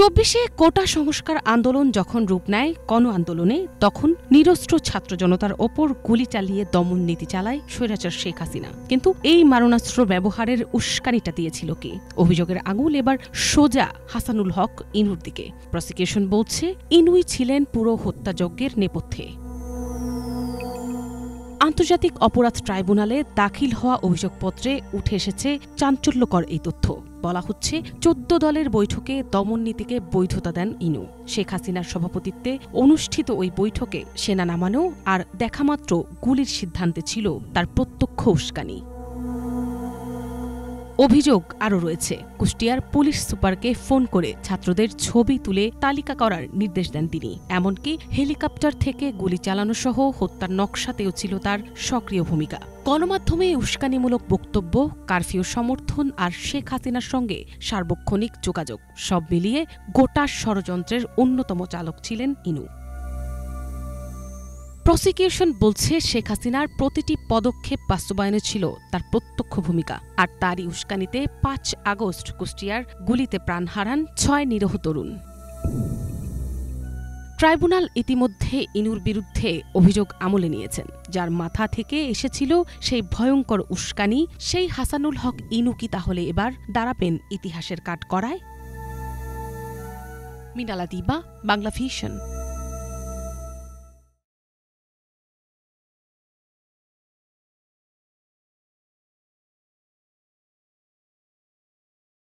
২৪-এ কোটা সংস্কার আন্দোলন যখন রূপ নেয় গণ আন্দোলনে, তখন নিরস্ত্র ছাত্র জনতার ওপর গুলি চালিয়ে দমন নীতি চালায় স্বৈরাচার শেখ হাসিনা। কিন্তু এই মারণাস্ত্র ব্যবহারের উস্কানিটা দিয়েছিল কে? অভিযোগের আঙুল এবার সোজা হাসানুল হক ইনুর দিকে। প্রসিকিউশন বলছে, ইনুই ছিলেন পুরো হত্যাযজ্ঞের নেপথ্যে। আন্তর্জাতিক অপরাধ ট্রাইব্যুনালে দাখিল হওয়া অভিযোগপত্রে উঠে এসেছে চাঞ্চল্যকর এই তথ্য। বলা হচ্ছে, ১৪ দলের বৈঠকে দমন নীতিকে বৈধতা দেন ইনু। শেখ হাসিনার সভাপতিত্বে অনুষ্ঠিত ওই বৈঠকে সেনা নামানো আর দেখামাত্র গুলির সিদ্ধান্তে ছিল তার প্রত্যক্ষ উস্কানি। অভিযোগ আরও রয়েছে, কুষ্টিয়ার পুলিশ সুপারকে ফোন করে ছাত্রদের ছবি তুলে তালিকা করার নির্দেশ দেন তিনি। এমনকি হেলিকপ্টার থেকে গুলি চালানো সহ হত্যার নকশাতেও ছিল তার সক্রিয় ভূমিকা। গণমাধ্যমে উস্কানিমূলক বক্তব্য, কারফিউ সমর্থন আর শেখ হাসিনার সঙ্গে সার্বক্ষণিক যোগাযোগ, সব মিলিয়ে গোটা ষড়যন্ত্রের অন্যতম চালক ছিলেন ইনু। প্রসিকিউশন বলছে, শেখ হাসিনার প্রতিটি পদক্ষেপ বাস্তবায়নে ছিল তার প্রত্যক্ষ ভূমিকা। আর তারই উস্কানিতে ৫ আগস্ট কুষ্টিয়ার গুলিতে প্রাণ হারান ৬ নিরীহ তরুণ। ট্রাইব্যুনাল ইতিমধ্যে ইনুর বিরুদ্ধে অভিযোগ আমলে নিয়েছেন। যার মাথা থেকে এসেছিল সেই ভয়ঙ্কর উস্কানি, সেই হাসানুল হক ইনু কি তাহলে এবার দাঁড়াবেন ইতিহাসের কাঠগড়ায়? মিনালা দিবা, বাংলা ভিশন।